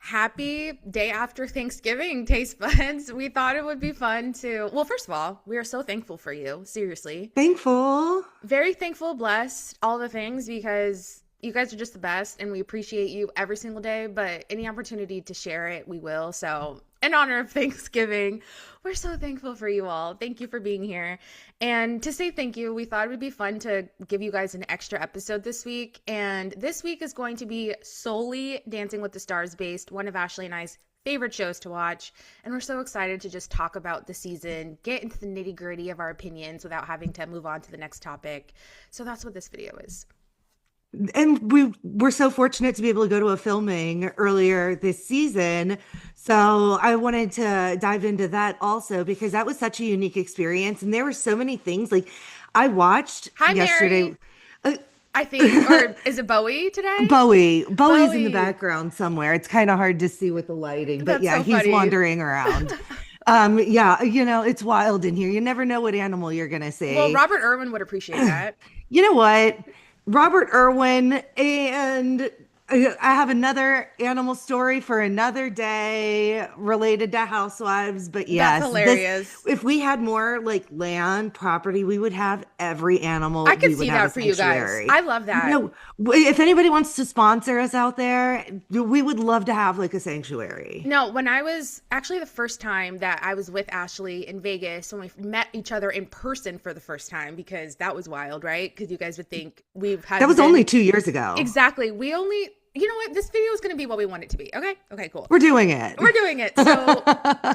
Happy day after Thanksgiving, Taste Buds. We thought it would be fun to, well, first of all, we are so thankful for you, seriously. Thankful. Very thankful, blessed, all the things, because you guys are just the best and we appreciate you every single day. But any opportunity to share it, we will. So, in honor of Thanksgiving, we're so thankful for you all. Thank you for being here. And to say thank you, we thought it would be fun to give you guys an extra episode this week. And this week is going to be solely Dancing with the Stars based, one of Ashley and I's favorite shows to watch. And we're so excited to just talk about the season, get into the nitty gritty of our opinions without having to move on to the next topic. So that's what this video is. And we were so fortunate to be able to go to a filming earlier this season. So I wanted to dive into that also because that was such a unique experience. And there were so many things like I watched Hi, yesterday. Mary. I think, or is it Bowie today? Bowie's in the background somewhere. It's kind of hard to see with the lighting, but That's yeah, so he's funny. wandering around. Yeah, it's wild in here. You never know what animal you're gonna see. Well, Robert Irwin would appreciate that. You know what? Robert Irwin, and I have another animal story for another day related to housewives. But That's yes, hilarious. if we had more like land property, we would have every animal. I could We would see have that a for you guys. sanctuary. I love that. If anybody wants to sponsor us out there, we would love to have like a sanctuary. No, when I was actually the first time that I was with Ashley in Vegas, when we met each other in person for the first time, because that was wild, right? Because you guys would think we've had That was only 2 years ago. Exactly. You know what? This video is going to be what we want it to be. Okay. Okay, cool. We're doing it. We're doing it. So,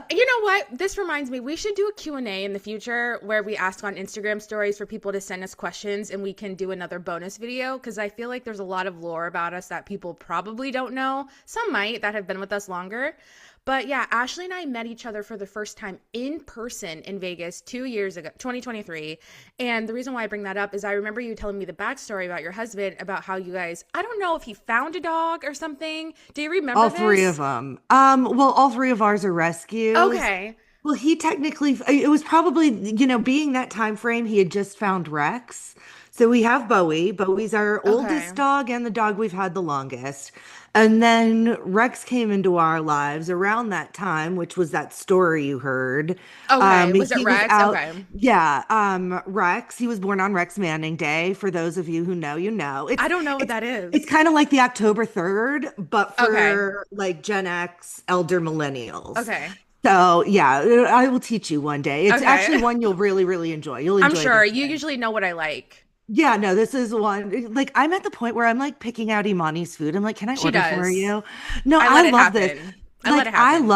you know what? This reminds me, we should do a Q&A in the future where we ask on Instagram stories for people to send us questions and we can do another bonus video because I feel like there's a lot of lore about us that people probably don't know. Some might that have been with us longer. But yeah, Ashley and I met each other for the first time in person in Vegas 2 years ago, 2023. And the reason why I bring that up is I remember you telling me the backstory about your husband, about how you guys, I don't know if he found a dog or something. Do you remember All this? three of them. Well, all three of ours are rescues. Okay. Well, he technically, it was probably, being that time frame, he had just found Rex. So we have Bowie. Bowie's our Okay. oldest dog and the dog we've had the longest. And then Rex came into our lives around that time, which was that story you heard. Okay. Was it He Rex? out, Okay. yeah, Rex. He was born on Rex Manning Day. For those of you who know, you know. I don't know what It's that it's is. kind of like the October 3rd, but Okay. for like Gen X, elder millennials. Okay. So yeah, I will teach you one day. It's Okay. actually one you'll really, really enjoy. You'll I'm enjoy sure this you one. usually know what I like. Yeah, no, this is one. Like I'm at the point where I'm like picking out Imani's food. I'm like, can I She order for does. you? No, I let I it love this. happen. I let Like it happen.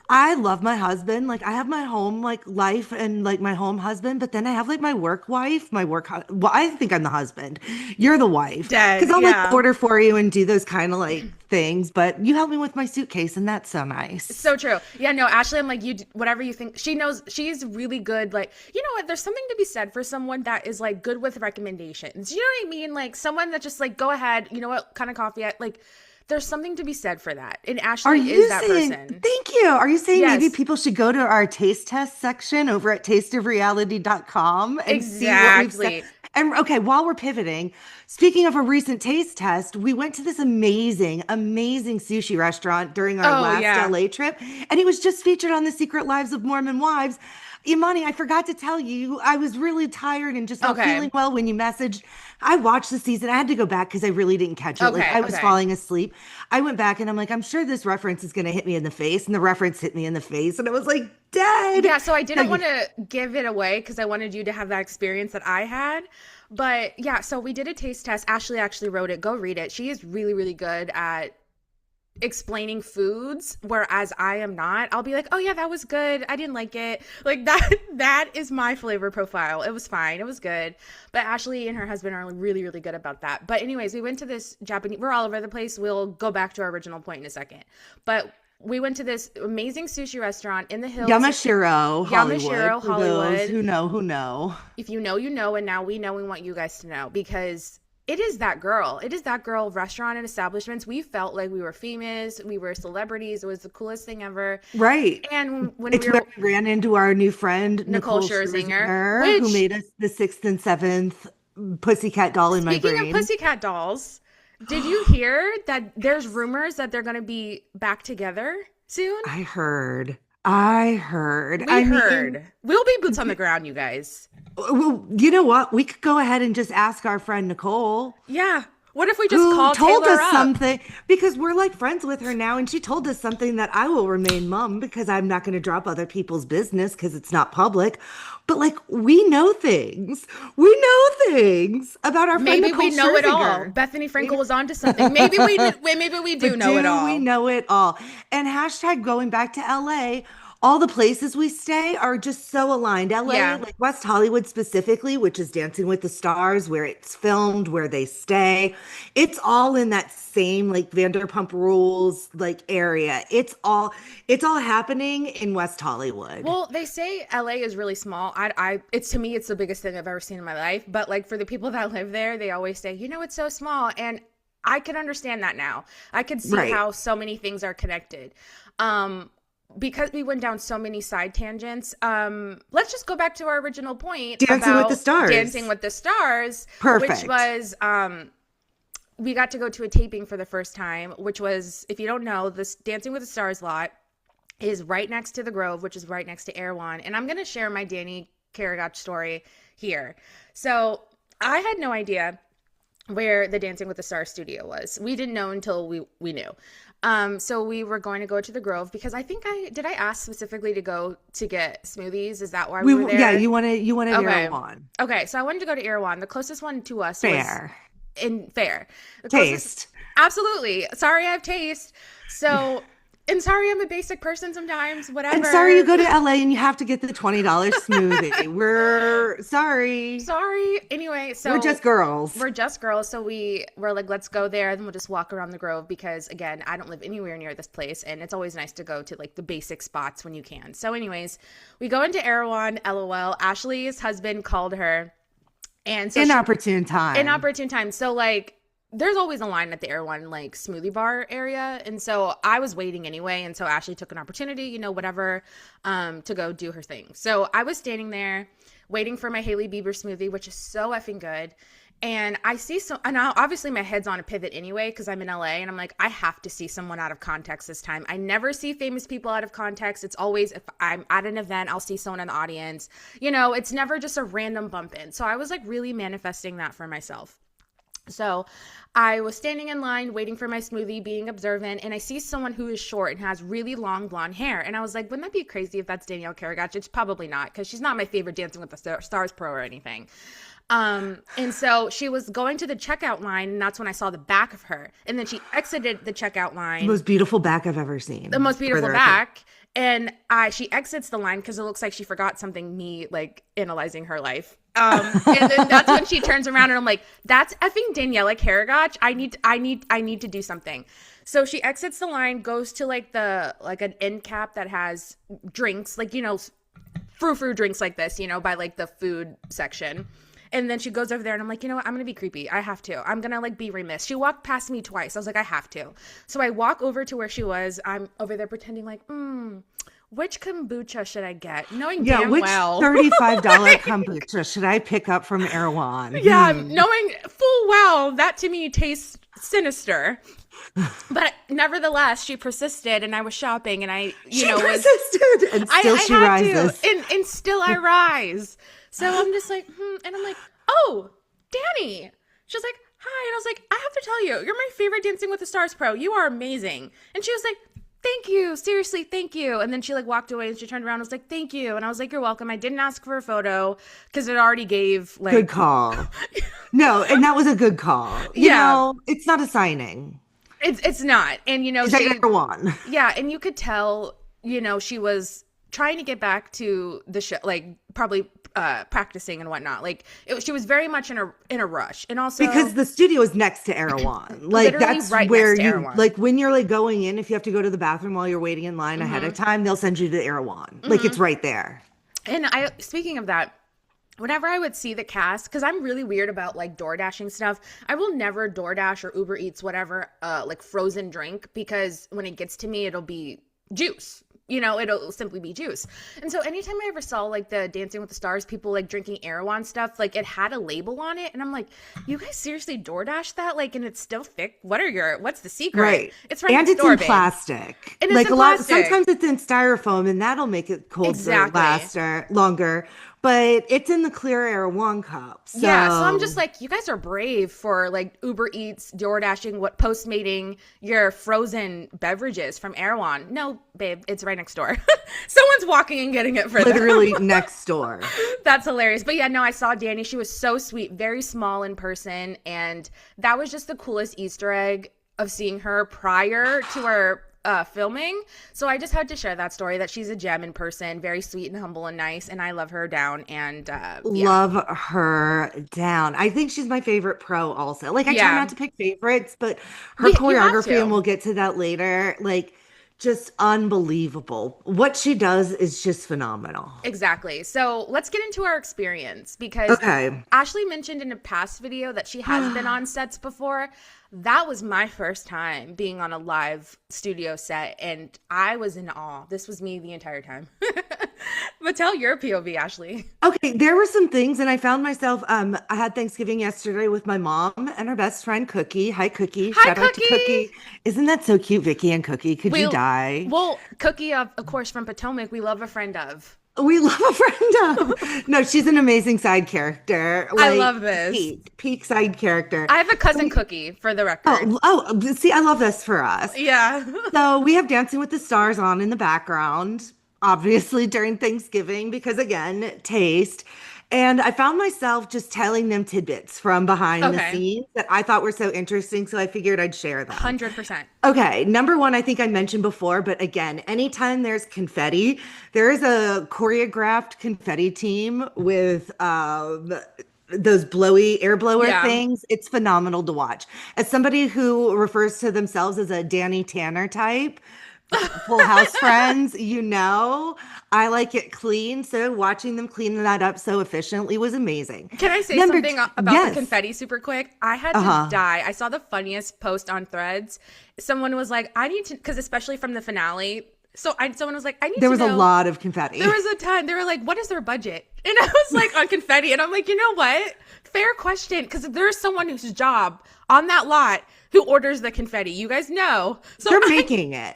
I love my husband. Like I have my home like life and like my home husband, but then I have like my work wife, well, I think I'm the husband. You're the wife. Dead. Because I'll like Yeah. order for you and do those kind of like things, but you help me with my suitcase and that's so nice. So true. Yeah, no, Ashley, I'm like, whatever you think. She knows she's really good. Like, you know what? There's something to be said for someone that is like good with recommendations. You know what I mean? Like someone that just like, go ahead, you know what kind of coffee like, there's something to be said for that. And Are Ashley is you that saying, person. thank you. Are you saying maybe Yes, people should go to our taste test section over at tasteofreality.com and see what we've said? exactly. And okay, while we're pivoting, speaking of a recent taste test, we went to this amazing, amazing sushi restaurant during our Oh, last yeah. LA trip, and it was just featured on the Secret Lives of Mormon Wives. Imani, I forgot to tell you, I was really tired and just not Okay. feeling well when you messaged. I watched the season. I had to go back because I really didn't catch it. Like Okay. I was Okay. falling asleep. I went back and I'm like, I'm sure this reference is going to hit me in the face. And the reference hit me in the face. And I was like, dead. Yeah, so I didn't So, want to give it away because I wanted you to have that experience that I had. But yeah, so we did a taste test. Ashley actually wrote it. Go read it. She is really, really good at explaining foods, whereas I am not. I'll be like, oh yeah, that was good, I didn't like it, like that is my flavor profile. It was fine, it was good. But Ashley and her husband are really, really good about that. But anyways, we went to this Japanese, we're all over the place, we'll go back to our original point in a second. But we went to this amazing sushi restaurant in the hills. Yamashiro, Yamashiro, Hollywood. For those Hollywood. who know, who know. If you know, you know, and now we know, we want you guys to know, because it is that girl. It is that girl restaurant and establishments. We felt like we were famous. We were celebrities. It was the coolest thing ever. Right. And when It's we where were, we ran into our new friend, Nicole Nicole Scherzinger, Scherzinger, who which, made us the sixth and seventh pussycat doll in my speaking of brain. pussycat dolls, Did you hear that there's rumors that they're going to be back together soon? I heard. I heard. We I mean, heard. We'll be boots on the ground, you guys. well, you know what? We could go ahead and just ask our friend Nicole, Yeah. What if we just who call told Taylor us up? something, because we're like friends with her now, and she told us something that I will remain mum because I'm not going to drop other people's business because it's not public. But like, we know things. We know things about our friend Maybe we Nicole know it all. Scherzinger. Bethany Frankel Maybe, was onto something. Maybe we do but know it do we all. know it all? And hashtag going back to LA, all the places we stay are just so aligned. LA, Yeah. like West Hollywood specifically, which is Dancing with the Stars, where it's filmed, where they stay. It's all in that same like Vanderpump Rules like area. It's all happening in West Hollywood. Well, they say LA is really small. It's to me, it's the biggest thing I've ever seen in my life. But like for the people that live there, they always say, it's so small. And I can understand that now. I can see Right. how so many things are connected. Because we went down so many side tangents, let's just go back to our original point Dancing with about the Stars. Dancing with the Stars, Perfect. which was we got to go to a taping for the first time, which was, if you don't know, this Dancing with the Stars lot is right next to the Grove, which is right next to Erewhon. And I'm going to share my Danny Karagach story here. So I had no idea where the Dancing with the Stars studio was. We didn't know until we knew. So we were going to go to the Grove because I think I ask specifically to go to get smoothies. Is that why we were there? Yeah, you wanted Okay. Erewhon. Okay, so I wanted to go to Erewhon. The closest one to us was Fair. in Fair. The Taste. Absolutely. Sorry, I have taste. So, and sorry, I'm a basic person sometimes. Whatever. And sorry you go to LA and you have to get the $20 smoothie. We're sorry. Sorry. Anyway, so We're just girls. We're just girls, so we were like, let's go there, and we'll just walk around the Grove because, again, I don't live anywhere near this place, and it's always nice to go to like the basic spots when you can. So, anyways, we go into Erewhon. LOL. Ashley's husband called her, and so Inopportune time. inopportune time. So like, there's always a line at the Erewhon like smoothie bar area, and so I was waiting anyway, and so Ashley took an opportunity, whatever, to go do her thing. So I was standing there waiting for my Hailey Bieber smoothie, which is so effing good. And I see and now obviously my head's on a pivot anyway because I'm in LA, and I'm like, I have to see someone out of context this time. I never see famous people out of context. It's always, if I'm at an event, I'll see someone in the audience. It's never just a random bump in. So I was like really manifesting that for myself. So I was standing in line waiting for my smoothie, being observant, and I see someone who is short and has really long blonde hair. And I was like, wouldn't that be crazy if that's Danielle Karagach? It's probably not, because she's not my favorite Dancing with the Stars pro or anything. And so she was going to the checkout line, and that's when I saw the back of her. And then she exited the checkout line. The most beautiful back I've ever seen. The most beautiful back. And she exits the line because it looks like she forgot something, me like analyzing her life. And then that's when she turns around and I'm like, that's effing Daniela Karagach. I need to do something. So she exits the line, goes to like an end cap that has drinks, like, frou-frou drinks like this, by like the food section. And then she goes over there and I'm like, you know what? I'm going to be creepy. I have to. I'm going to like be remiss. She walked past me twice. I was like, I have to. So I walk over to where she was. I'm over there pretending like, which kombucha should I get? Knowing damn which well. $35 kombucha should I pick up from Erewhon? Yeah, knowing full well that to me tastes sinister. But nevertheless, she persisted, and I was shopping, and I, persisted, and still she rises. And still I rise. So I'm just like, and I'm like, oh, Danny. She's like, hi. And I was like, I have to tell you, you're my favorite Dancing with the Stars pro. You are amazing. And she was like, thank you. Seriously, thank you. And then she like walked away and she turned around and was like, thank you. And I was like, you're welcome. I didn't ask for a photo because it already gave like. Good call. No, and that was a good call. You know, it's not a signing. It's not. And, She Erewhon. Yeah. And you could tell, she was trying to get back to the show, like probably practicing and whatnot. Like she was very much in a rush, and also because the studio is next to Erewhon. Like that's right where you Erewhon. Like when you're like going in, if you have to go to the bathroom while you're waiting in line ahead of time, they'll send you to Erewhon. Like it's right there. And speaking of that, whenever I would see the cast, because I'm really weird about like door dashing stuff, I will never DoorDash or Uber Eats whatever like frozen drink, because when it gets to me, it'll be juice. it'll simply be juice. And so anytime I ever saw like the Dancing with the Stars people like drinking Erewhon stuff, like it had a label on it, and I'm like, you guys seriously DoorDash that? Like, and it's still thick. What's the secret? Right. It's right And next it's door, in babe. plastic. And it's Like in a lot, plastic. sometimes it's in styrofoam and that'll make it cold Exactly. last longer. But it's in the clear air one cup. Yeah, so I'm So just like, you guys are brave for like Uber Eats, DoorDashing, Postmating your frozen beverages from Erewhon. No, babe, it's right next door. Someone's walking and getting it for literally them. next door. That's hilarious. But yeah, no, I saw Danny. She was so sweet, very small in person. And that was just the coolest Easter egg of seeing her prior to her filming. So I just had to share that story, that she's a gem in person, very sweet and humble and nice. And I love her down. And yeah. Love her down. I think she's my favorite pro also. Like I try Yeah. not to pick favorites, but her You have choreography, and to. we'll get to that later, like just unbelievable. What she does is just phenomenal. Exactly. So let's get into our experience, because Okay. Ashley mentioned in a past video that she has been on sets before. That was my first time being on a live studio set, and I was in awe. This was me the entire time. But tell your POV, Ashley. Okay, there were some things, and I found myself. I had Thanksgiving yesterday with my mom and her best friend Cookie. Hi, Cookie! Hi, Shout out to Cookie. Cookie. Isn't that so cute, Vicky and Cookie? Could you die? Well, Cookie, of course, from Potomac, we love a friend of. We love a friend of. No, she's an amazing side character. I Like love this. peak side character. I have a cousin Cookie, for the record. See, I love this for us. Yeah. So we have Dancing with the Stars on in the background, obviously during Thanksgiving, because again, taste. And I found myself just telling them tidbits from behind the Okay. scenes that I thought were so interesting. So I figured I'd share them. 100%. Okay, number one, I think I mentioned before, but again, anytime there's confetti, there is a choreographed confetti team with those blowy air blower Yeah. things. It's phenomenal to watch. As somebody who refers to themselves as a Danny Tanner type, Full House friends, I like it clean. So watching them clean that up so efficiently was amazing. Can I say Number something two- about yes. the confetti super quick? I had to die. I saw the funniest post on Threads. Someone was like, I need to, because especially from the finale. Someone was like, I need There to was know. a lot of confetti. There was a ton. They were like, what is their budget? And I was like, on confetti. And I'm like, you know what? Fair question. Because there's someone whose job on that lot who orders the confetti. You guys know. So They're making it.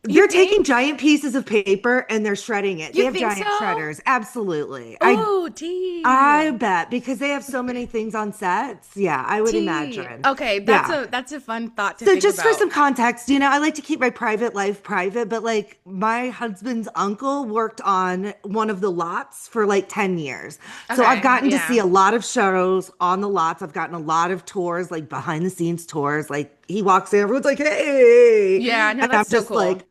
They're taking giant pieces of paper and they're shredding it. They You have think giant so? shredders. Absolutely. Oh, tea. I bet because they have so many things on sets. Yeah, I would Tea. imagine. Okay, Yeah. that's a fun thought to So think just about. for some context, I like to keep my private life private, but like my husband's uncle worked on one of the lots for like 10 years. So I've Okay, gotten to yeah. see a lot of shows on the lots. I've gotten a lot of tours, like behind the scenes tours. Like he walks in, everyone's like, hey. Yeah, no, And that's I'm so just cool. like,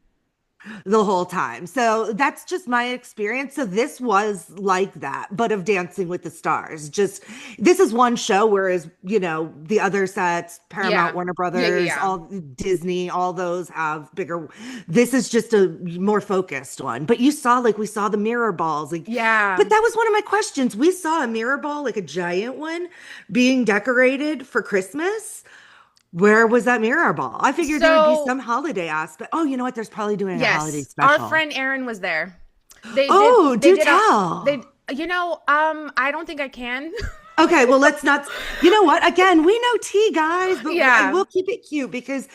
the whole time. So that's just my experience. So this was like that, but of Dancing with the Stars. Just this is one show, whereas the other sets, Paramount, Yeah. Warner Yeah, Brothers, yeah. all Disney, all those have bigger. This is just a more focused one. But we saw the mirror balls, like Yeah. But that was one of my questions. We saw a mirror ball, like a giant one, being decorated for Christmas. Where was that mirror ball? I figured there would be So- some holiday aspect. Oh, you know what? There's probably doing a holiday Yes, special. our friend Erin was there. Do tell. I don't think I can. Okay, well, let's not. You know what? Again, we know tea, guys, but Yeah. we'll keep it cute because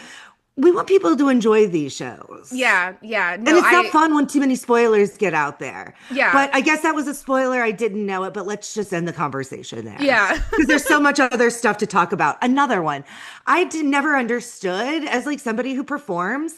we want people to enjoy these shows. Yeah. And it's not fun when too many spoilers get out there. Yeah. But I guess that was a spoiler. I didn't know it, but let's just end the conversation there. Yeah. Because there's so much other stuff to talk about. Another one. Never understood as like somebody who performs.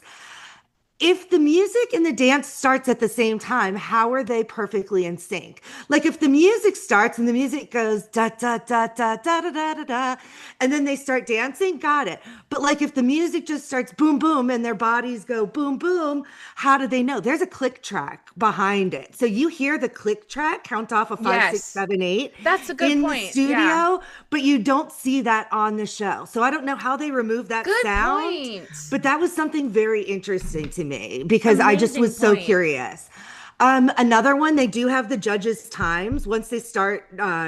If the music and the dance starts at the same time, how are they perfectly in sync? Like if the music starts and the music goes da da da da da da da da da, and then they start dancing, got it. But like if the music just starts boom boom and their bodies go boom boom, how do they know? There's a click track behind it, so you hear the click track count off of 5, Yes. 6, 7, 8. That's a good in point. the studio, Yeah. but you don't see that on the show. So I don't know how they remove that Good sound. point. But that was something very interesting to me because I just Amazing was so point. curious. Another one, they do have the judges' times once they start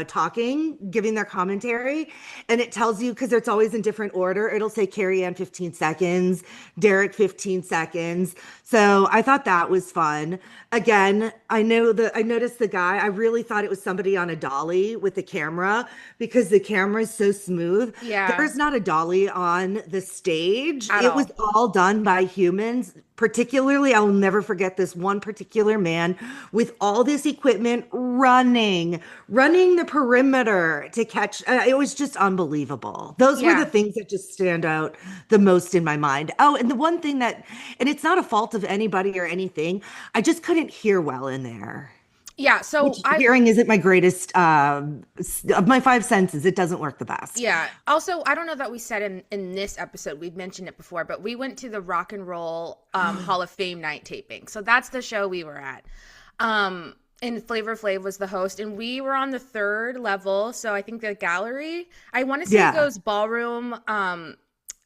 talking, giving their commentary, and it tells you because it's always in different order. It'll say Carrie Ann 15 seconds, Derek 15 seconds. So I thought that was fun. Again, I noticed the guy. I really thought it was somebody on a dolly with the camera because the camera is so smooth. Yeah, There's not a dolly on the stage. at It was all. all done by humans. Particularly, I will never forget this one particular man with all this equipment running the perimeter to catch. It was just unbelievable. Those were the Yeah. things that just stand out the most in my mind. Oh, and the one thing that, and it's not a fault of anybody or anything, I just couldn't hear well in there. Yeah, Which so I hearing isn't my greatest of my five senses. It doesn't work the best. yeah. Also, I don't know that we said in this episode, we've mentioned it before, but we went to the Rock and Roll Hall of Fame night taping. So that's the show we were at. And Flavor Flav was the host, and we were on the third level. So I think the gallery, I want to say it Yeah, goes ballroom,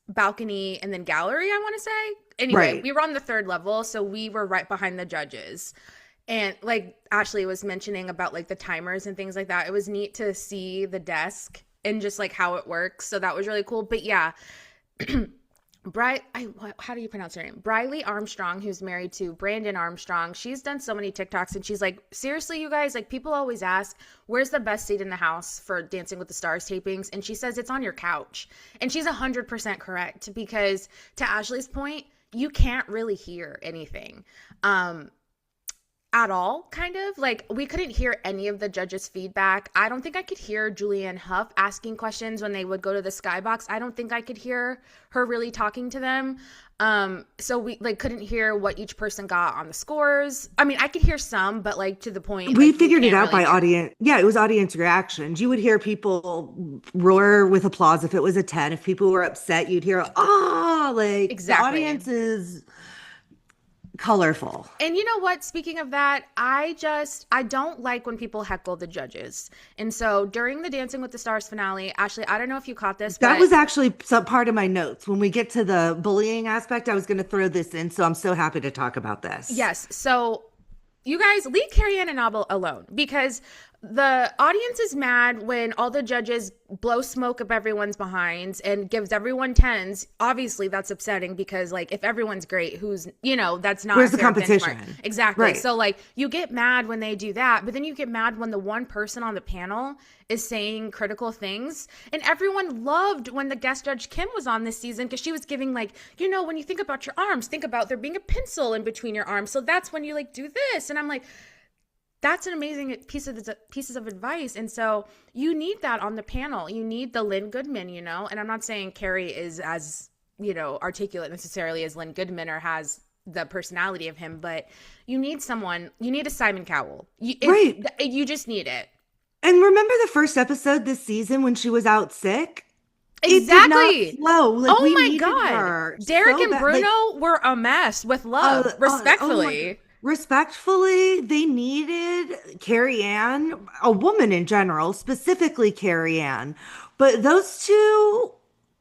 balcony, and then gallery, I want to say. Anyway, right. we were on the third level, so we were right behind the judges. And like Ashley was mentioning about like the timers and things like that, it was neat to see the desk and just like how it works. So that was really cool. But yeah, how do you pronounce her name? Briley Armstrong, who's married to Brandon Armstrong. She's done so many TikToks and she's like, seriously, you guys, like people always ask, where's the best seat in the house for Dancing with the Stars tapings? And she says it's on your couch. And she's 100% correct because to Ashley's point, you can't really hear anything. At all, kind of like we couldn't hear any of the judges' feedback. I don't think I could hear Julianne Hough asking questions when they would go to the skybox. I don't think I could hear her really talking to them. So we like couldn't hear what each person got on the scores. I mean, I could hear some, but like to the point, We like you figured it can't out really by hear. audience. Yeah, it was audience reactions. You would hear people roar with applause if it was a 10. If people were upset, you'd hear, ah, like the Exactly. audience is colorful. And you know what? Speaking of that, I don't like when people heckle the judges. And so during the Dancing with the Stars finale, Ashley, I don't know if you caught this, That but was actually some part of my notes. When we get to the bullying aspect, I was going to throw this in. So I'm so happy to talk about this. yes. So you guys leave Carrie Ann and Abel alone because the audience is mad when all the judges blow smoke up everyone's behinds and gives everyone tens. Obviously, that's upsetting because, like, if everyone's great, that's not a Where's the fair benchmark. competition? Exactly. Right. So, like, you get mad when they do that, but then you get mad when the one person on the panel is saying critical things. And everyone loved when the guest judge Kim was on this season because she was giving, like, when you think about your arms, think about there being a pencil in between your arms. So that's when you, like, do this. And I'm like, that's an amazing pieces of advice. And so you need that on the panel. You need the Lynn Goodman, and I'm not saying Carrie is as, articulate necessarily as Lynn Goodman or has the personality of him, but you need a Simon Cowell. Right. You just need it. And remember the first episode this season when she was out sick? It did not Exactly. flow. Like Oh we my needed God. her Derek so and bad. Bruno were a mess with love, Oh respectfully. respectfully, they needed Carrie Ann, a woman in general, specifically Carrie Ann, but those two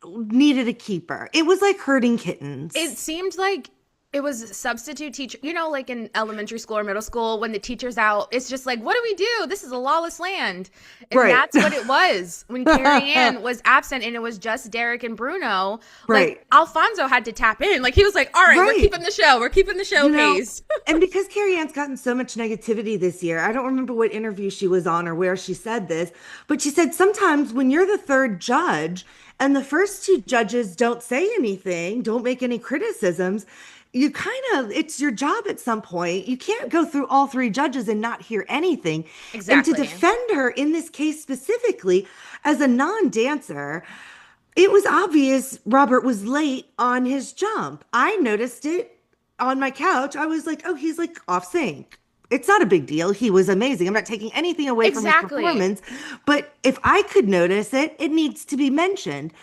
needed a keeper. It was like herding kittens. It seemed like it was substitute teacher, like in elementary school or middle school when the teacher's out, it's just like, what do we do? This is a lawless land. And Right. that's what it was when Carrie Ann was absent and it was just Derek and Bruno. Right. Like Alfonso had to tap in. Like he was like, all right, we're Right. keeping the show. We're keeping the show pace. And because Carrie Ann's gotten so much negativity this year, I don't remember what interview she was on or where she said this, but she said sometimes when you're the third judge and the first two judges don't say anything, don't make any criticisms, it's your job at some point. You can't go through all three judges and not hear anything. And to Exactly. defend her in this case specifically as a non-dancer, it was obvious Robert was late on his jump. I noticed it on my couch. I was like, oh, he's like off sync. It's not a big deal. He was amazing. I'm not taking anything away from his Exactly. performance. But if I could notice it, it needs to be mentioned.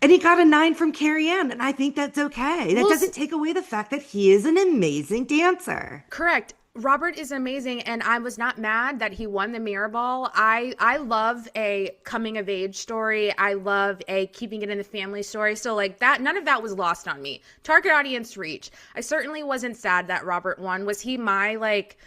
And he got a 9 from Carrie Ann, and I think that's okay. That Well, doesn't take away the fact that he is an amazing dancer. correct. Robert is amazing, and I was not mad that he won the Mirror Ball. I love a coming of age story. I love a keeping it in the family story. So like that, none of that was lost on me. Target audience reach. I certainly wasn't sad that Robert won. Was he my like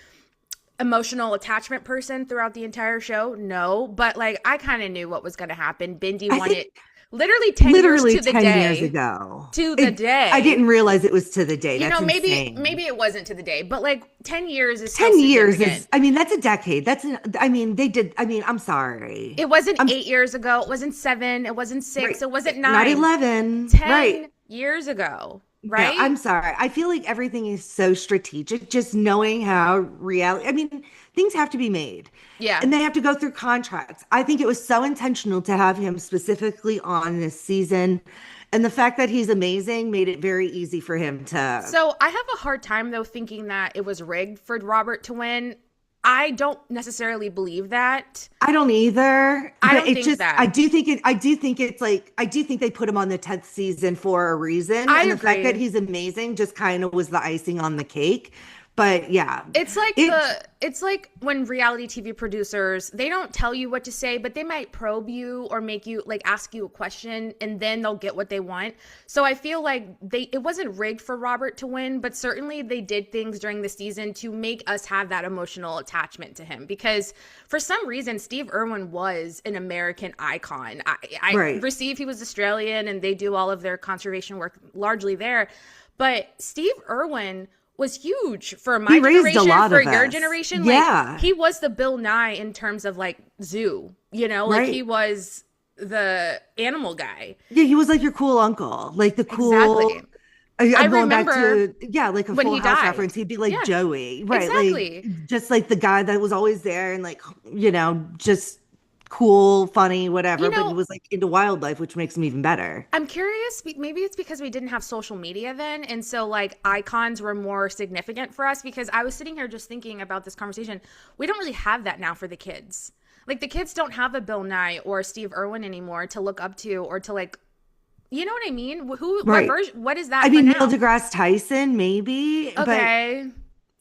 emotional attachment person throughout the entire show? No, but like I kind of knew what was going to happen. Bindi I wanted think literally 10 years literally to the 10 years day. ago. To the I day. didn't realize it was to the day. You That's know, insane. maybe it wasn't to the day, but like 10 years is still 10 years significant. is, I mean, that's a decade. I mean, they did, I mean, I'm sorry. It wasn't I'm 8 years ago. It wasn't seven. It wasn't right. six. It wasn't Not nine. 11. Right. 10 years ago, No, right? I'm sorry. I feel like everything is so strategic, just knowing how reality, I mean, things have to be made Yeah. and they have to go through contracts. I think it was so intentional to have him specifically on this season. And the fact that he's amazing made it very easy for him to. So I have a hard time though thinking that it was rigged for Robert to win. I don't necessarily believe that. I don't either, I but don't it think just, that. I do think it's like, I do think they put him on the 10th season for a reason. I And the fact that agree. he's amazing just kind of was the icing on the cake. But yeah, it, It's like when reality TV producers, they don't tell you what to say, but they might probe you or make you like ask you a question and then they'll get what they want. So I feel like it wasn't rigged for Robert to win, but certainly they did things during the season to make us have that emotional attachment to him because for some reason Steve Irwin was an American icon. I right. received he was Australian and they do all of their conservation work largely there. But Steve Irwin was huge for my He raised a generation, lot for of your us. generation. Yeah. Like he was the Bill Nye in terms of like zoo, you know, like Right. he was the animal guy. Yeah, he was like your cool uncle, like the cool. Exactly. I I'm going back remember to yeah, like a when Full he House died. reference. He'd be like Yeah, Joey, right? exactly. Like just like the guy that was always there and like just cool, funny, whatever. You But he know, was like into wildlife, which makes him even better. I'm curious, maybe it's because we didn't have social media then. And so, like, icons were more significant for us because I was sitting here just thinking about this conversation. We don't really have that now for the kids. Like, the kids don't have a Bill Nye or a Steve Irwin anymore to look up to or to, like, you know what I mean? What Right. version, what is that I for mean, Neil now? deGrasse Tyson, maybe, but Okay.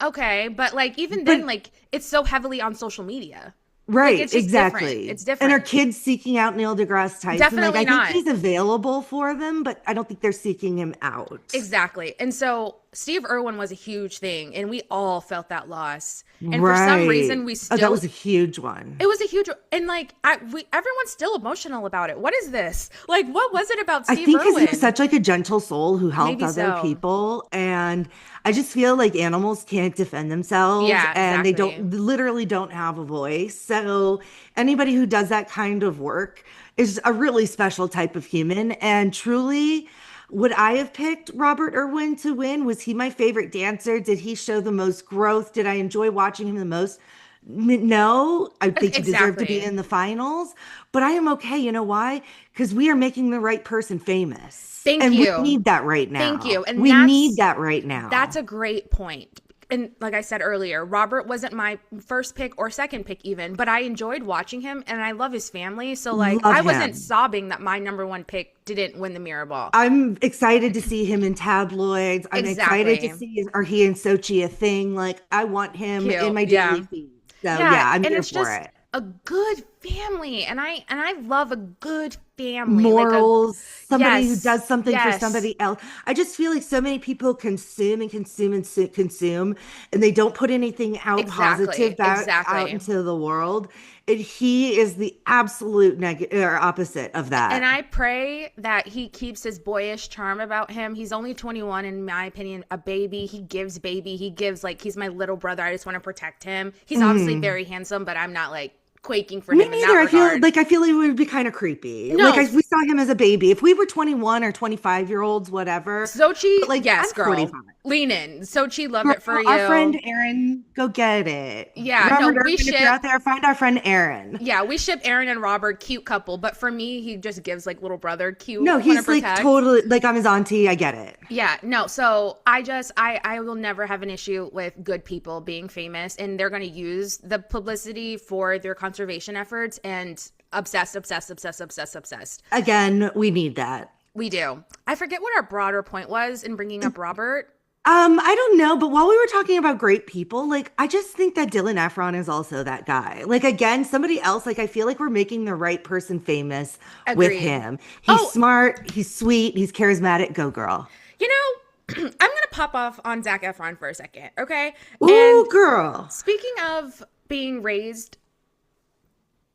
Okay. But, like, even but then, like, it's so heavily on social media. Like, right, it's just different. exactly. It's And are different. kids seeking out Neil deGrasse Tyson? Like, Definitely I think not. he's available for them, but I don't think they're seeking him out. Exactly. And so Steve Irwin was a huge thing, and we all felt that loss. And for some Right. reason, we Oh, that still, was a huge one. it was a huge, and like, everyone's still emotional about it. What is this? Like, what was it about I Steve think because he was Irwin? such like a gentle soul who helped Maybe other so. people. And I just feel like animals can't defend themselves Yeah, and they exactly. don't literally don't have a voice. So anybody who does that kind of work is a really special type of human. And truly, would I have picked Robert Irwin to win? Was he my favorite dancer? Did he show the most growth? Did I enjoy watching him the most? No, I think he deserved to be Exactly. in the finals, but I am okay. You know why? Because we are making the right person famous. Thank And we you. need that right Thank now. you. And We need that right that's now. a great point. And like I said earlier, Robert wasn't my first pick or second pick even, but I enjoyed watching him and I love his family. So like Love I wasn't him. sobbing that my number one pick didn't win the mirror ball. I'm excited to see him in tabloids. I'm excited to Exactly. see are he and Sochi a thing? Like I want him in Cute. my daily Yeah. feed. So Yeah, yeah, I'm and here it's for just it. a good family, and I love a good family, like a Morals, somebody who yes, does something for yes, somebody else. I just feel like so many people consume and consume and consume, and they don't put anything out positive exactly, back out exactly. into the world. And he is the absolute negative or opposite of And that. I pray that he keeps his boyish charm about him. He's only 21, in my opinion, a baby. He gives baby. He gives like he's my little brother. I just want to protect him. He's obviously Mhm. very handsome, but I'm not like quaking for Me him in that neither. regard. I feel like it would be kind of creepy. No, We saw him as a baby. If we were 21 or 25 year olds, whatever. Sochi, But like yes, I'm girl. 45. Lean in. Sochi, love Girl, it for our friend you. Aaron, go get it. Yeah, no, Robert we Irvin, if you're ship. out there, find our friend Aaron. Yeah, we ship Aaron and Robert, cute couple. But for me, he just gives like little brother, cute, No, want to he's like protect. totally like I'm his auntie. I get it. Yeah, no. So I will never have an issue with good people being famous, and they're going to use the publicity for their conservation efforts and obsessed, obsessed, obsessed, obsessed, obsessed. Again, we need that. We do. I forget what our broader point was in bringing up Robert. I don't know, but while we were talking about great people, like I just think that Dylan Efron is also that guy. Like again, somebody else, like I feel like we're making the right person famous with Agreed. him. He's Oh, smart, he's sweet, he's charismatic. Go girl. you know, I'm gonna pop off on Zac Efron for a second, okay? Ooh, And girl. speaking of being raised,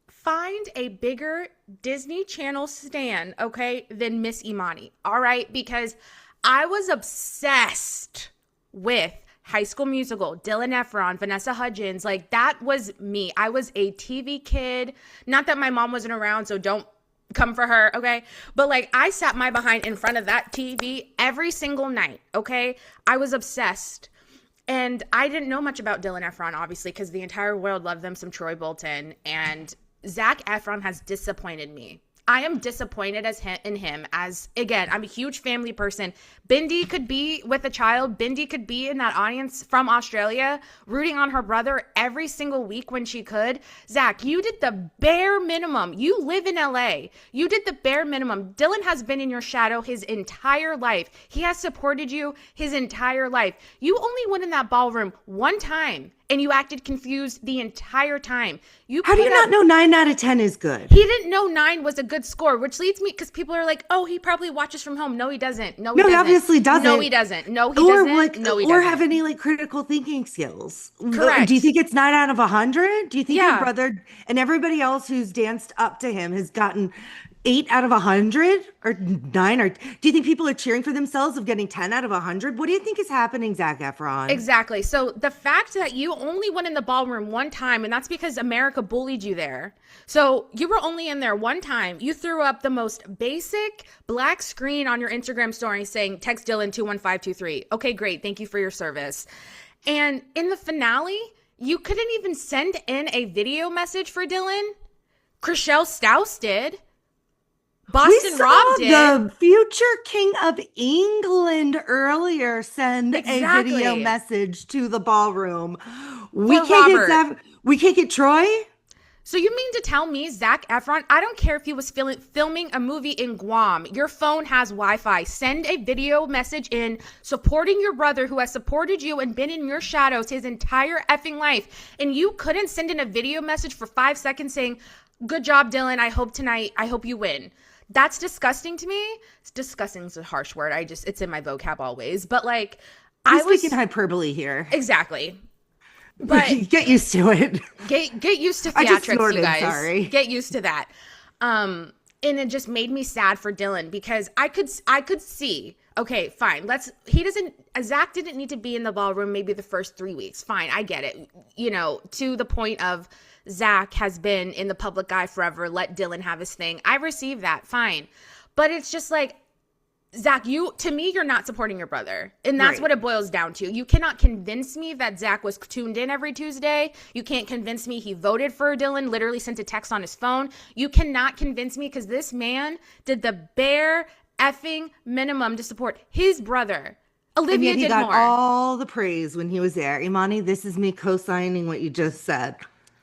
find a bigger Disney Channel stan, okay, than Miss Imani, all right? Because I was obsessed with High School Musical, Dylan Efron, Vanessa Hudgens. Like, that was me. I was a TV kid. Not that my mom wasn't around, so don't come for her, okay? But like, I sat my behind in front of that TV every single night, okay? I was obsessed. And I didn't know much about Dylan Efron, obviously, because the entire world loved them some Troy Bolton. And Zac Efron has disappointed me. I am disappointed in him as, again, I'm a huge family person. Bindi could be with a child. Bindi could be in that audience from Australia, rooting on her brother every single week when she could. Zac, you did the bare minimum. You live in LA. You did the bare minimum. Dylan has been in your shadow his entire life. He has supported you his entire life. You only went in that ballroom one time, and you acted confused the entire time. How do you not know 9 out of 10 is good? He didn't know 9 was a good score, which leads me, because people are like, oh, he probably watches from home. No, he doesn't. No, he doesn't. He obviously doesn't. No, he doesn't. No, he doesn't. Like, no, he or doesn't. have any like critical thinking skills. Correct. Do you think it's 9 out of 100? Do you think your brother and everybody else who's danced up to him has gotten 8 out of 100 or 9? Or do you think people are cheering for themselves of getting 10 out of 100? What do you think is happening, Zac Efron? Exactly. So the fact that you only went in the ballroom one time, and that's because America bullied you there. So you were only in there one time. You threw up the most basic black screen on your Instagram story saying, text Dylan 21523. Okay, great. Thank you for your service. And in the finale, you couldn't even send in a video message for Dylan. Chriselle Staus did. Boston Rob did. The future king of England earlier send a video message to the ballroom. We can't get Troy. So you mean to tell me, Zac Efron, I don't care if he was filming a movie in Guam. Your phone has Wi-Fi. Send a video message in supporting your brother who has supported you and been in your shadows his entire effing life. And you couldn't send in a video message for 5 seconds saying, good job, Dylan. I hope you win. That's disgusting to me. It's disgusting is a harsh word. It's in my vocab always. But like, I was speaking hyperbole here. Exactly. But get used to it. Get used to theatrics, you guys. Sorry. Get used to that. And it just made me sad for Dylan because I could see, okay, fine. Zac didn't need to be in the ballroom maybe the first 3 weeks. Fine, I get it. You know, to the point of Zac has been in the public eye forever. Let Dylan have his thing. I receive that. Fine. But it's just like, Zac, to me, you're not supporting your brother. And that's what it boils down to. You cannot convince me that Zac was tuned in every Tuesday. You can't convince me he voted for Dylan, literally sent a text on his phone. You cannot convince me because this man did the bare effing minimum to support his brother. Olivia did more. He got all the praise when he was there. Imani, this is me co-signing what you just said.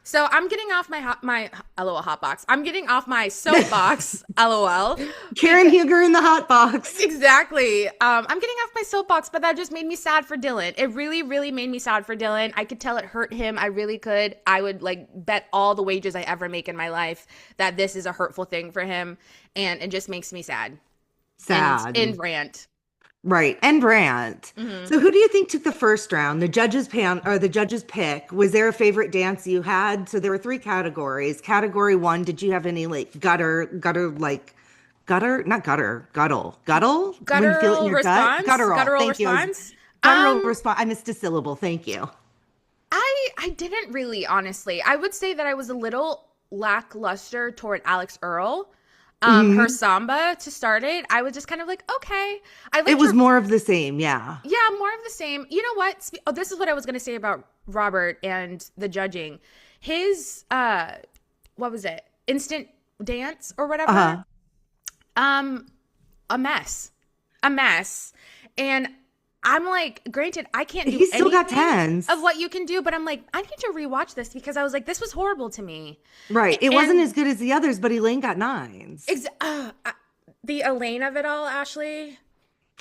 So I'm getting off my LOL hot box. I'm getting off my soapbox. LOL. Karen Huger in the hot box. Exactly. I'm getting off my soapbox, but that just made me sad for Dylan. It really, really made me sad for Dylan. I could tell it hurt him. I really could. I would like bet all the wages I ever make in my life that this is a hurtful thing for him, and it just makes me sad. Sad. And rant. Right. And Brant. Mm-hmm. So who do you think took the first round? The judges pick. Was there a favorite dance you had? So there were 3 categories. Category 1, did you have any like guttural response? Guttural response. Guttural response. I missed a syllable. Thank you. I didn't really, honestly. I would say that I was a little lackluster toward Alex Earl. Her samba to start it, I was just kind of like, okay. It was more of the same, yeah. Yeah, more of the same. You know what? This is what I was going to say about Robert and the judging. His, what was it? Instant dance or whatever. A mess. And I'm like, granted, I can't do still got 10s of what you can do, but I'm like, I need to rewatch this because I was like, this was horrible to me. Right. It wasn't as good as the others, but Elaine got 9s. The Elaine of it all, Ashley.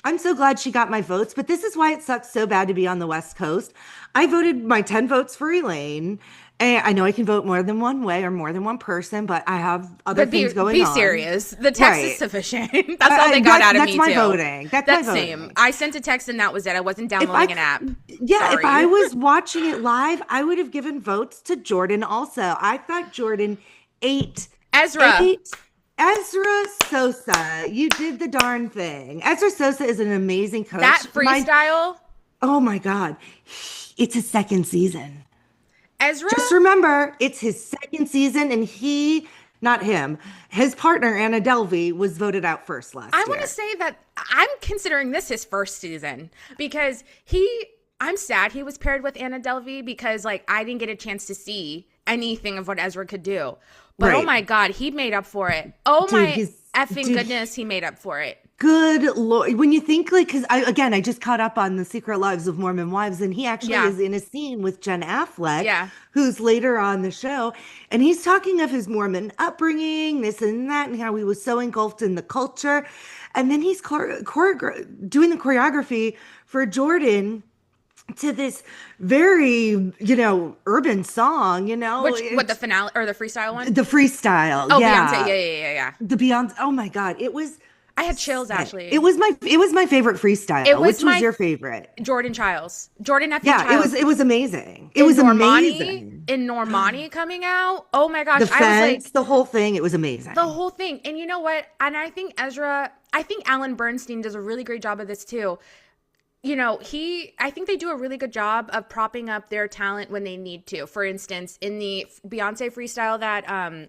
I'm so glad she got my votes, but this is why it sucks so bad to be on the West Coast. I voted my 10 votes for Elaine. And I know I can vote more than one way or more than one person, but I have other But things going be on. serious. The text is Right. sufficient. That's all they got out of That's me my too. voting. That's my That's same. voting. I sent a text and that was it. I wasn't If I, downloading an app. yeah, if I Sorry. was watching it live, I would have given votes to Jordan also. I thought Jordan ate, Ezra, ate Ezra Sosa. You did the darn thing. Ezra Sosa is an amazing that coach. freestyle, Oh my God. It's his second season. Ezra, Just remember, it's his second season, and not him, his partner, Anna Delvey, was voted out first I last want to year. say that I'm considering this his first season because I'm sad he was paired with Anna Delvey because like I didn't get a chance to see anything of what Ezra could do. But oh Right. my God, he made up for it. Oh Dude, my effing dude, goodness, he made up for it. good Lord. When you think like, because I just caught up on The Secret Lives of Mormon Wives, and he actually Yeah. is in a scene with Jen Affleck, Yeah. who's later on the show. And he's talking of his Mormon upbringing, this and that, and how he was so engulfed in the culture. And then he's doing the choreography for Jordan to this very, urban song, What the finale or the freestyle one? the freestyle. Oh, Beyonce. Yeah. Yeah. The Beyonce. Oh my God. It was I had chills sick. actually. It was my favorite It freestyle. was Which was my your favorite? Jordan Childs. Jordan effing Yeah, Childs. it was amazing. It In was Normani, amazing. in Normani coming out. Oh my gosh. The I was fence, like, the whole thing, it was amazing. the whole thing. And you know what? And I think Alan Bernstein does a really great job of this too. I think they do a really good job of propping up their talent when they need to. For instance, in the Beyonce freestyle that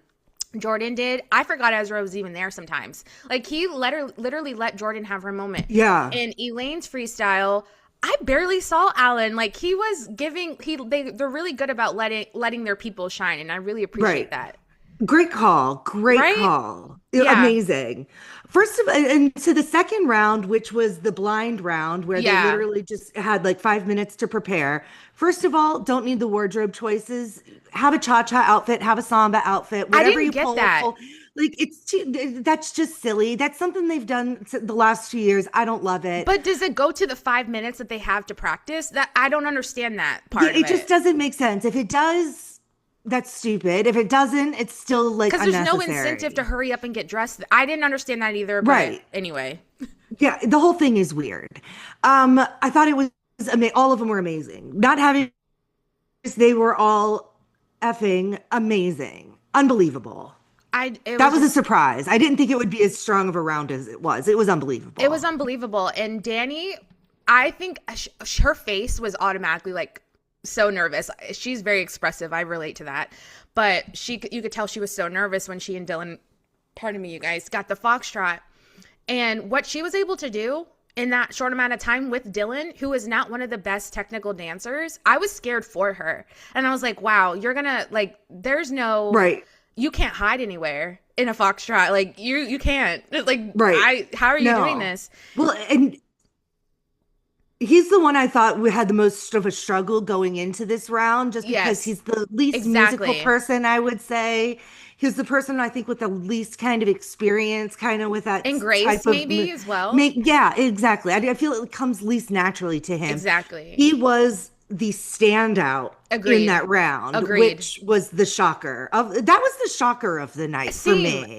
Jordan did, I forgot Ezra was even there sometimes. Like he literally let Jordan have her moment. Yeah. In Elaine's freestyle, I barely saw Alan. Like he was they're really good about letting their people shine, and I really appreciate Right. that. Great call. Great Right? call. Yeah. Amazing. First of all, and so the second round, which was the blind round, where they Yeah. literally just had like 5 minutes to prepare. First of all, don't need the wardrobe choices. Have a cha-cha outfit, have a samba outfit, I whatever didn't you get pull. that. Like that's just silly. That's something they've done the last few years. I don't love it. But does it go to the 5 minutes that they have to practice? That I don't understand that part Yeah, of it just it. doesn't make sense. If it does, that's stupid. If it doesn't, it's still like Because there's no unnecessary. incentive to hurry up and get dressed. I didn't understand that either. But Right. anyway. Yeah, the whole thing is weird. I thought it was all of them were amazing. Not having they were all effing amazing. Unbelievable. That was a surprise. I didn't think it would be as strong of a round as it was. It was unbelievable. It was unbelievable. And Danny, I think her face was automatically like so nervous. She's very expressive. I relate to that. But you could tell she was so nervous when she and Dylan, pardon me, you guys, got the foxtrot. And what she was able to do in that short amount of time with Dylan, who is not one of the best technical dancers, I was scared for her. And I was like, wow, you're going to like, there's no, right. You can't hide anywhere in a foxtrot. Like you can't like, right. How are you No. doing this? Well, and he's the one I thought we had the most of a struggle going into this round, just because Yes. he's the least Exactly. musical person, I would say. He's the person I think with the least kind of experience, kind of with that And grace type of maybe as well. Yeah, exactly. I feel it comes least naturally to him. Exactly. He was the standout Agreed. in that round, Agreed. which was the shocker of that was the shocker of the night for me.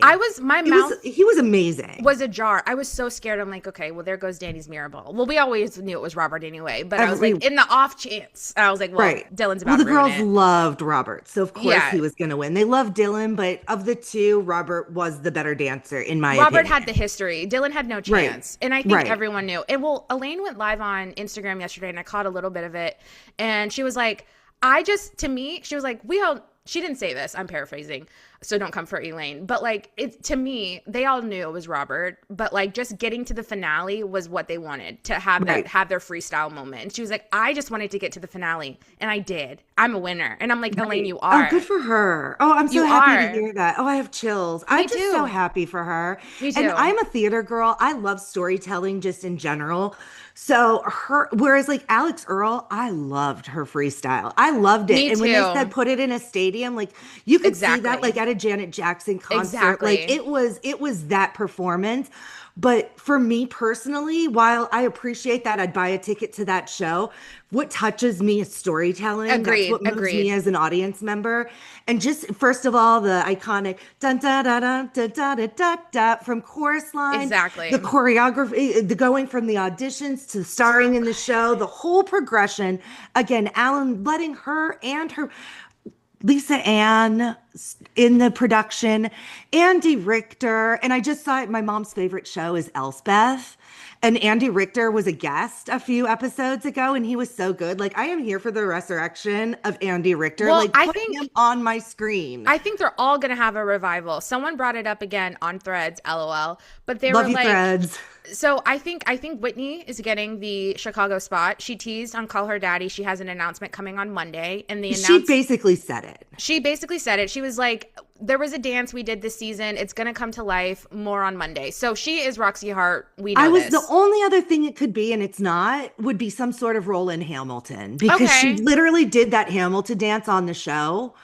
He was amazing. Was ajar. I was so scared. I'm like, okay, well, there goes Danny's mirror ball. Well, we always knew it was Robert anyway, but I was like, in the off chance, I was like, well, right. Dylan's about the to ruin girls it. loved Robert, so of course he was going to win. They loved Dylan, but of the two, Robert was the better dancer in my opinion. Robert had the history. Dylan had no chance, and I think everyone knew. And well, Elaine went live on Instagram yesterday, and I caught a little bit of it, and she was like, she was like, she didn't say this, I'm paraphrasing, so don't come for Elaine, but like, to me, they all knew it was Robert, but like, just getting to the finale was what they wanted, to have have their freestyle moment. And she was like, I just wanted to get to the finale, and I did. I'm a winner. And I'm like, Elaine, you are. Oh, good for her. Oh, I'm so happy to hear that. Oh, I have chills. I'm just so happy for her. Me too. And I'm a theater girl. I love storytelling just in general. So whereas like Alex Earl, I loved her freestyle. I loved it. Me and when they too. said put it in a stadium, like you could see that like at at a Janet Jackson concert. Like Exactly. it was that performance. But for me personally, while I appreciate that I'd buy a ticket to that show, what touches me is storytelling. That's Agreed. what moves me Agreed. as an audience member. And just first of all, the iconic dun da da da da da da da da from chorus line, the Exactly. choreography, the going from the auditions to So starring in the show, the whole progression. Again, Alan letting her and her Lisa Ann in the production, Andy Richter, and I just saw it. My mom's favorite show is Elsbeth, and Andy Richter was a guest a few episodes ago, and he was so good. Like I am here for the resurrection of Andy Richter. well, Like put him on my screen. I think they're all going to have a revival. Someone brought it up again on Threads, LOL, but they Love were you, like, Threads. so I think Whitney is getting the Chicago spot. She teased on Call Her Daddy. She has an announcement coming on Monday, and She basically said it. she basically said it. She was like, there was a dance we did this season. It's going to come to life more on Monday. So she is Roxy Hart. We I know was the this. only other thing it could be, and it's not, would be some sort of role in Hamilton because she Okay. literally did that Hamilton dance on the show,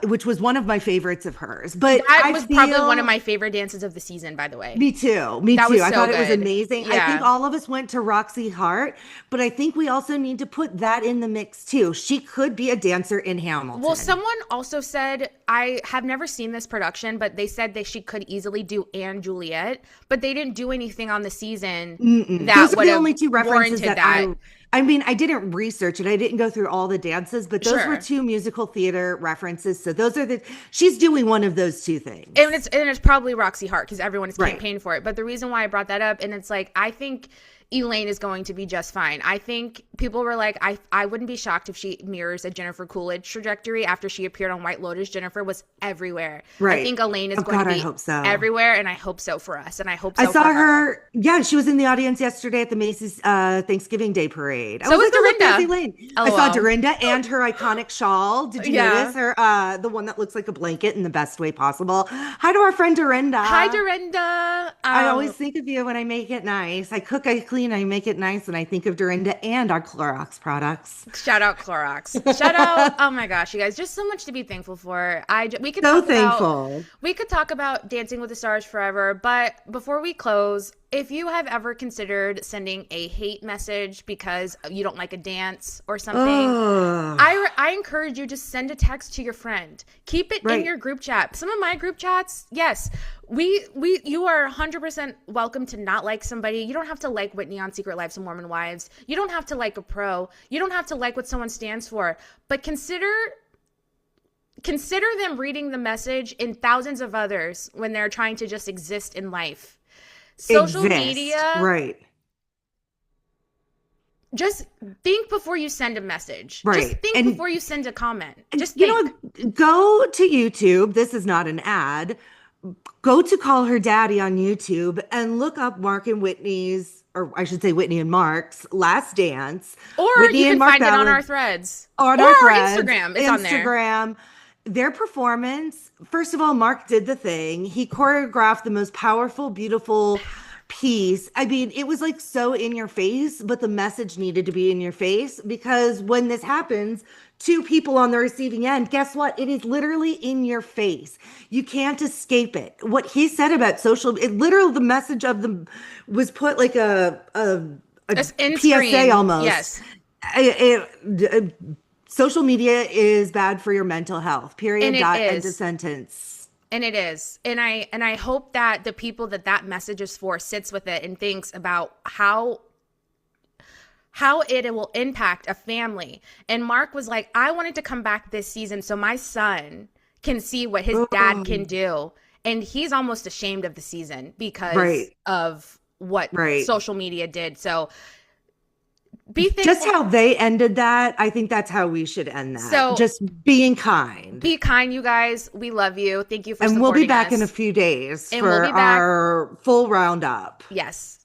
which was one of my favorites of hers. But That I was probably one of feel my favorite dances of the season, by the way. me too. Me That too. was I so thought it was good. amazing. I think Yeah. all of us went to Roxy Hart, but I think we also need to put that in the mix too. She could be a dancer in Well, Hamilton. someone also said, I have never seen this production, but they said that she could easily do Anne Juliet, but they didn't do anything on the season Mm-mm. that Those are would the have only two references warranted that that. I mean, I didn't research it. I didn't go through all the dances, but those were Sure. two musical theater references. So those are she's doing one of those two And things. it's probably Roxy Hart because everyone is Right. campaigning for it. But the reason why I brought that up, and it's like, I think Elaine is going to be just fine. I think people were like, I wouldn't be shocked if she mirrors a Jennifer Coolidge trajectory after she appeared on White Lotus. Jennifer was everywhere. I Right. think Elaine is Oh going God, to I be hope so. everywhere, and I hope so for us, and I hope I so saw for her. her. Yeah, she was in the audience yesterday at the Macy's Thanksgiving Day parade. I So was was like, oh, look, there's Dorinda. Elaine. I saw LOL. Dorinda and her iconic shawl. Did you Yeah. notice her? The one that looks like a blanket in the best way possible. Hi to our friend Hi, Dorinda. Dorinda. I always think of you when I make it nice. I cook, I clean, I make it nice, and I think of Dorinda and our Clorox products. Shout out Clorox. Shout out. Oh my gosh, you guys, just so much to be thankful for. We could So talk about thankful. Dancing with the Stars forever, but before we close, if you have ever considered sending a hate message because you don't like a dance or something, Oh, I encourage you to send a text to your friend. Keep it in right. your group chat. Some of my group chats, yes, you are 100% welcome to not like somebody. You don't have to like Whitney on Secret Lives of Mormon Wives. You don't have to like a pro. You don't have to like what someone stands for. But consider them reading the message in thousands of others when they're trying to just exist in life. Social Exist. media, Right. just think before you send a message. Just Right. think And before you send a comment. Just you think. know what? Go to YouTube. This is not an ad. Go to Call Her Daddy on YouTube and look up Mark and Whitney's, or I should say Whitney and Mark's Last Dance. Or Whitney you and can Mark find it on our Ballard threads. on Or our our threads, Instagram. It's on there. Instagram. Their performance, first of all, Mark did the thing. He choreographed the most powerful, beautiful piece. I mean, it was like so in your face, but the message needed to be in your face because when this happens, two people on the receiving end, guess what? It is literally in your face. You can't escape it. What he said about literally the message of the was put like a It's in PSA screen. almost. Yes. Social media is bad for your mental health. Period. And it Dot. End of is. sentence. And it is. And I hope that the people that message is for sits with it and thinks about how it will impact a family. And Mark was like, I wanted to come back this season so my son can see what his dad can do. And he's almost ashamed of the season because Right. of what Right. social media did. So be thankful. Just how they ended that, I think that's how we should end that. So- just being kind. Be kind, you guys. We love you. Thank you for And supporting we'll be back us. in a few days And for we'll be back. our full roundup. Yes.